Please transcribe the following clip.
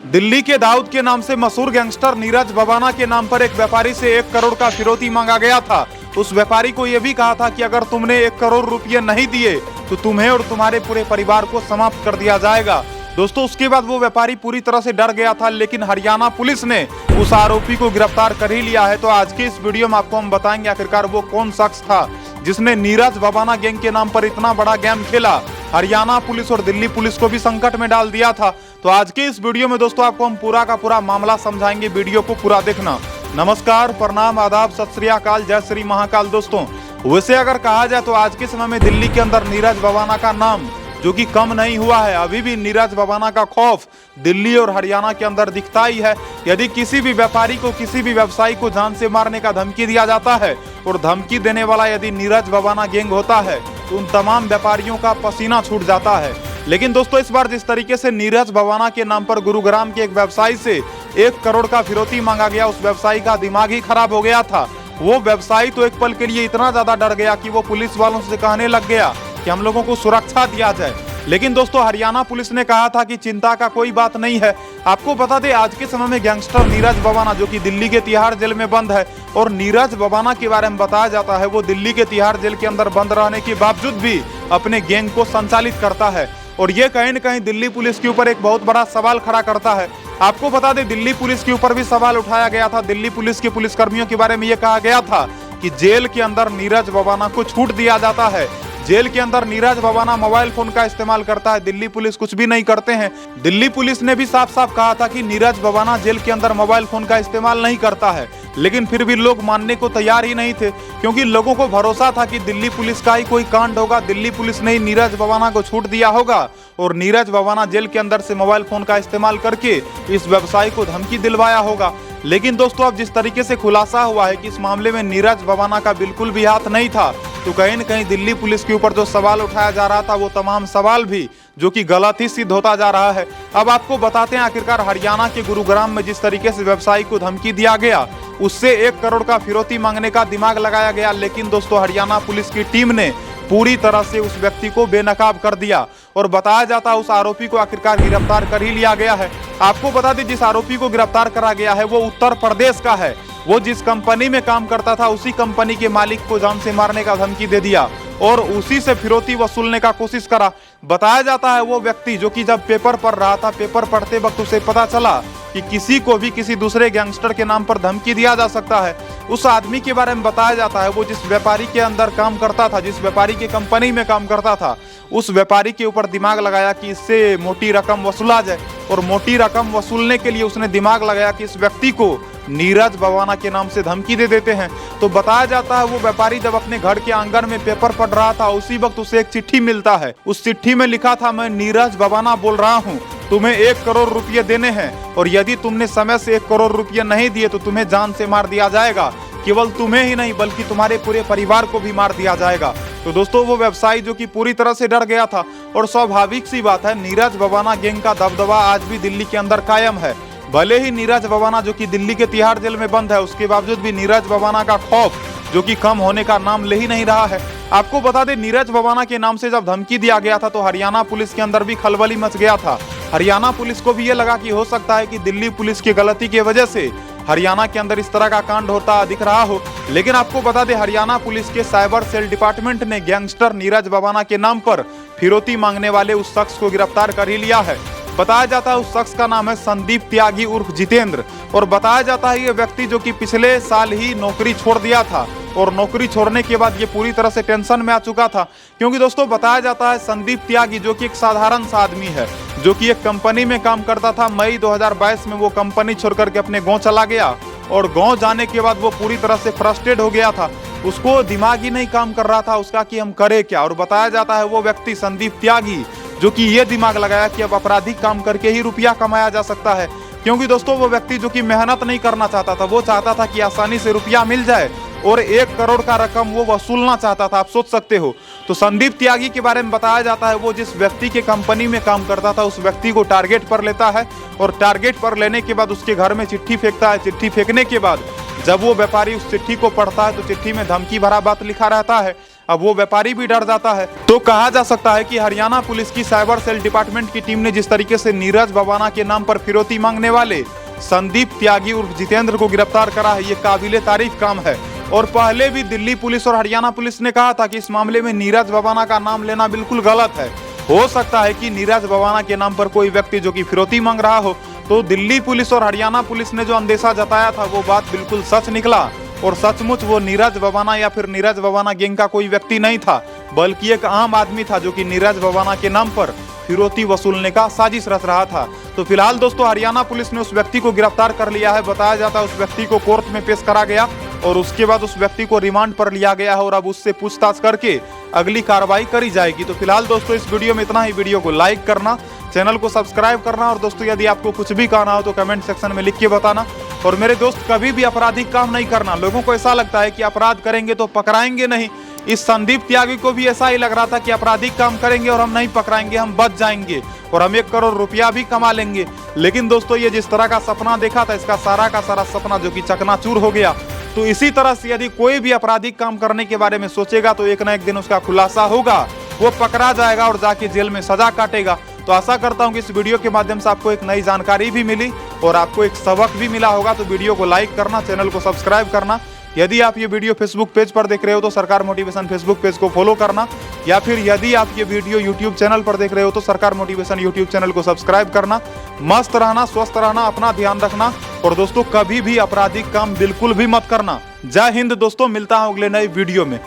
दिल्ली के दाऊद के नाम से मशहूर गैंगस्टर नीरज भवाना के नाम पर एक व्यापारी से 1 करोड़ का फिरौती मांगा गया था। उस व्यापारी को यह भी कहा था कि अगर तुमने 1 करोड़ रुपये नहीं दिए तो तुम्हें और तुम्हारे पूरे परिवार को समाप्त कर दिया जाएगा। दोस्तों, उसके बाद वो व्यापारी पूरी तरह से डर गया था, लेकिन हरियाणा पुलिस ने उस आरोपी को गिरफ्तार कर ही लिया है। तो आज के इस वीडियो में आपको हम बताएंगे आखिरकार वो कौन शख्स था जिसने नीरज भवाना गैंग के नाम पर इतना बड़ा गेम खेला, हरियाणा पुलिस और दिल्ली पुलिस को भी संकट में डाल दिया था। तो आज के इस वीडियो में दोस्तों आपको हम पूरा का पूरा मामला समझाएंगे, वीडियो को पूरा देखना। नमस्कार, प्रणाम, आदाब, सत श्री अकाल, जय श्री महाकाल। दोस्तों, वैसे अगर कहा जाए तो आज के समय में दिल्ली के अंदर नीरज भवाना का नाम जो कि कम नहीं हुआ है। अभी भी नीरज भवाना का खौफ दिल्ली और हरियाणा के अंदर दिखता ही है। यदि किसी भी व्यापारी को, किसी भी व्यवसायी को जान से मारने का धमकी दिया जाता है और धमकी देने वाला यदि नीरज भवाना गैंग होता है तो उन तमाम व्यापारियों का पसीना छूट जाता है। लेकिन दोस्तों, इस बार जिस तरीके से नीरज भवाना के नाम पर गुरुग्राम के एक व्यवसायी से 1 करोड़ का फिरौती मांगा गया, उस व्यवसायी का दिमाग ही खराब हो गया था। वो व्यवसायी तो एक पल के लिए इतना ज्यादा डर गया कि वो पुलिस वालों से कहने लग गया कि हम लोगों को सुरक्षा दिया जाए। लेकिन दोस्तों, हरियाणा पुलिस ने कहा था कि चिंता का कोई बात नहीं है। आपको बता दें, आज के समय में गैंगस्टर नीरज भवाना जो कि दिल्ली के तिहाड़ जेल में बंद है, और नीरज भवाना के बारे में बताया जाता है वो दिल्ली के तिहाड़ जेल के अंदर बंद रहने के बावजूद भी अपने गैंग को संचालित करता है। और ये कहीं न कहीं दिल्ली पुलिस के ऊपर एक बहुत बड़ा सवाल खड़ा करता है। आपको बता दें, दिल्ली पुलिस के ऊपर भी सवाल उठाया गया था। दिल्ली पुलिस के पुलिसकर्मियों के बारे में ये कहा गया था कि जेल के अंदर नीरज भवाना को छूट दिया जाता है। जेल के अंदर नीरज भवाना मोबाइल फोन का इस्तेमाल करता है, दिल्ली पुलिस कुछ भी नहीं करते हैं। दिल्ली पुलिस ने भी साफ साफ कहा था कि नीरज भवाना जेल के अंदर मोबाइल फोन का इस्तेमाल नहीं करता है। लेकिन फिर भी लोग मानने को तैयार ही नहीं थे, क्योंकि लोगों को भरोसा था कि दिल्ली पुलिस का ही कोई कांड होगा, दिल्ली पुलिस ने ही नीरज भवाना को छूट दिया होगा और नीरज भवाना जेल के अंदर से मोबाइल फोन का इस्तेमाल करके इस व्यवसायी को धमकी दिलवाया होगा। लेकिन दोस्तों, अब जिस तरीके से खुलासा हुआ है कि इस मामले में नीरज भवाना का बिल्कुल भी हाथ नहीं था, तो कहीं न कहीं दिल्ली पुलिस के ऊपर जो सवाल उठाया जा रहा था वो तमाम सवाल भी जो कि गलत ही सिद्ध होता जा रहा है। अब आपको बताते हैं आखिरकार हरियाणा के गुरुग्राम में जिस तरीके से व्यवसायी को धमकी दिया गया, उससे 1 करोड़ का फिरौती मांगने का दिमाग लगाया गया। लेकिन दोस्तों, हरियाणा पुलिस की टीम ने पूरी तरह से उस व्यक्ति को बेनकाब कर दिया और बताया जाता है उस आरोपी को आखिरकार गिरफ्तार कर ही लिया गया है। आपको बता दें, जिस आरोपी को गिरफ्तार करा गया है वो उत्तर प्रदेश का है। वो जिस कंपनी में काम करता था उसी कंपनी के मालिक को जान से मारने का धमकी दे दिया और उसी से फिरौती वसूलने का कोशिश करा। बताया जाता है वो व्यक्ति जो कि जब पेपर पढ़ रहा था, पेपर पढ़ते वक्त उसे पता चला कि किसी को भी किसी दूसरे गैंगस्टर के नाम पर धमकी दिया जा सकता है। उस आदमी के बारे में बताया जाता है वो जिस व्यापारी के अंदर काम करता था, जिस व्यापारी की कंपनी में काम करता था, उस व्यापारी के ऊपर दिमाग लगाया कि इससे मोटी रकम वसूला जाए। और मोटी रकम वसूलने के लिए उसने दिमाग लगाया कि इस व्यक्ति को नीरज भवाना के नाम से धमकी दे देते हैं। तो बताया जाता है वो व्यापारी जब अपने घर के आंगन में पेपर पढ़ रहा था, उसी वक्त उसे एक चिट्ठी मिलता है। उस चिट्ठी में लिखा था, मैं नीरज भवाना बोल रहा हूँ, तुम्हें 1 करोड़ रुपये देने हैं और यदि तुमने समय से 1 करोड़ रुपये नहीं दिए तो तुम्हें जान से मार दिया जाएगा। केवल तुम्हें ही नहीं बल्कि तुम्हारे पूरे परिवार को भी मार दिया जाएगा। तो दोस्तों, वो व्यवसायी जो कि पूरी तरह से डर गया था, और स्वाभाविक सी बात है नीरज भवाना गैंग का दबदबा आज भी दिल्ली के अंदर कायम है। भले ही नीरज भवाना जो कि दिल्ली के तिहाड़ जेल में बंद है, उसके बावजूद भी नीरज भवाना का खौफ जो कि कम होने का नाम ले ही नहीं रहा है। आपको बता दें, नीरज भवाना के नाम से जब धमकी दिया गया था तो हरियाणा पुलिस के अंदर भी खलबली मच गया था। हरियाणा पुलिस को भी ये लगा कि हो सकता है कि दिल्ली पुलिस की गलती की वजह से हरियाणा के अंदर इस तरह का कांड होता दिख रहा हो। लेकिन आपको बता दें, हरियाणा पुलिस के साइबर सेल डिपार्टमेंट ने गैंगस्टर नीरज भवाना के नाम पर फिरौती मांगने वाले उस शख्स को गिरफ्तार कर ही लिया है। बताया जाता है उस शख्स का नाम है संदीप त्यागी उर्फ जितेंद्र, और बताया जाता है ये व्यक्ति जो कि पिछले साल ही नौकरी छोड़ दिया था और नौकरी छोड़ने के बाद ये पूरी तरह से टेंशन में आ चुका था। क्योंकि दोस्तों, बताया जाता है संदीप त्यागी जो कि एक साधारण सा आदमी है, जो कि एक कंपनी में काम करता था। मई 2022 में वो कंपनी छोड़ करके अपने गाँव चला गया और गाँव जाने के बाद वो पूरी तरह से फ्रस्ट्रेट हो गया था। उसको दिमाग ही नहीं काम कर रहा था उसका कि हम करें क्या। और बताया जाता है वो व्यक्ति संदीप त्यागी जो कि ये दिमाग लगाया कि अब आपराधिक काम करके ही रुपया कमाया जा सकता है। क्योंकि दोस्तों, वो व्यक्ति जो कि मेहनत नहीं करना चाहता था, वो चाहता था कि आसानी से रुपया मिल जाए और 1 करोड़ का रकम वो वसूलना चाहता था। आप सोच सकते हो। तो संदीप त्यागी के बारे में बताया जाता है वो जिस व्यक्ति के कंपनी में काम करता था उस व्यक्ति को टारगेट पर लेता है और टारगेट पर लेने के बाद उसके घर में चिट्ठी फेंकता है। चिट्ठी फेंकने के बाद जब वो व्यापारी उस चिट्ठी को पढ़ता है तो चिट्ठी में धमकी भरा बात लिखा रहता है। अब वो व्यापारी भी डर जाता है। तो कहा जा सकता है कि हरियाणा पुलिस की साइबर सेल डिपार्टमेंट की टीम ने जिस तरीके से नीरज बबाना के नाम पर फिरौती मांगने वाले संदीप त्यागी उर्फ जितेंद्र को गिरफ्तार करा है, ये काबिले तारीफ काम है। और पहले भी दिल्ली पुलिस और हरियाणा पुलिस ने कहा था कि इस मामले में नीरज बबाना का नाम लेना बिल्कुल गलत है। हो सकता है कि नीरज बबाना के नाम पर कोई व्यक्ति जो कि फिरौती मांग रहा हो। तो दिल्ली पुलिस और हरियाणा पुलिस ने जो अंदेशा जताया था वो बात बिल्कुल सच निकला और सचमुच वो नीरज बबाना या फिर नीरज बबाना गैंग का कोई व्यक्ति नहीं था, बल्कि एक आम आदमी था जो कि नीरज बबाना के नाम पर फिरौती वसूलने का साजिश रच रहा था। तो फिलहाल दोस्तों हरियाणा पुलिस ने उस व्यक्ति को गिरफ्तार कर लिया है। बताया जाता है उस व्यक्ति को कोर्ट में पेश करा गया और उसके बाद उस व्यक्ति को रिमांड पर लिया गया है और अब उससे पूछताछ करके अगली कार्रवाई करी जाएगी। तो फिलहाल दोस्तों इस वीडियो में इतना ही। वीडियो को लाइक करना, चैनल को सब्सक्राइब करना और दोस्तों यदि आपको कुछ भी कहना हो तो कमेंट सेक्शन में लिख के बताना। और मेरे दोस्त कभी भी आपराधिक काम नहीं करना। लोगों को ऐसा लगता है कि अपराध करेंगे तो पकड़ाएंगे नहीं। इस संदीप त्यागी को भी ऐसा ही लग रहा था कि आपराधिक काम करेंगे और हम नहीं पकड़ाएंगे, हम बच जाएंगे और हम 1 करोड़ रुपया भी कमा लेंगे। लेकिन दोस्तों ये जिस तरह का सपना देखा था, इसका सारा का सारा सपना जो कि चकनाचूर हो गया। तो इसी तरह से यदि कोई भी आपराधिक काम करने के बारे में सोचेगा तो एक ना एक दिन उसका खुलासा होगा, वो पकड़ा जाएगा और जाके जेल में सजा काटेगा। तो आशा करता हूं कि इस वीडियो के माध्यम से आपको एक नई जानकारी भी मिली और आपको एक सबक भी मिला होगा। तो वीडियो को लाइक करना, चैनल को सब्सक्राइब करना। यदि आप ये वीडियो फेसबुक पेज पर देख रहे हो तो सरकार मोटिवेशन फेसबुक पेज को फॉलो करना, या फिर यदि आप ये वीडियो यूट्यूब चैनल पर देख रहे हो तो सरकार मोटिवेशन यूट्यूब चैनल को सब्सक्राइब करना। मस्त रहना, स्वस्थ रहना, अपना ध्यान रखना और दोस्तों कभी भी आपराधिक काम बिल्कुल भी मत करना। जय हिंद दोस्तों, मिलता हूं अगले नए वीडियो में।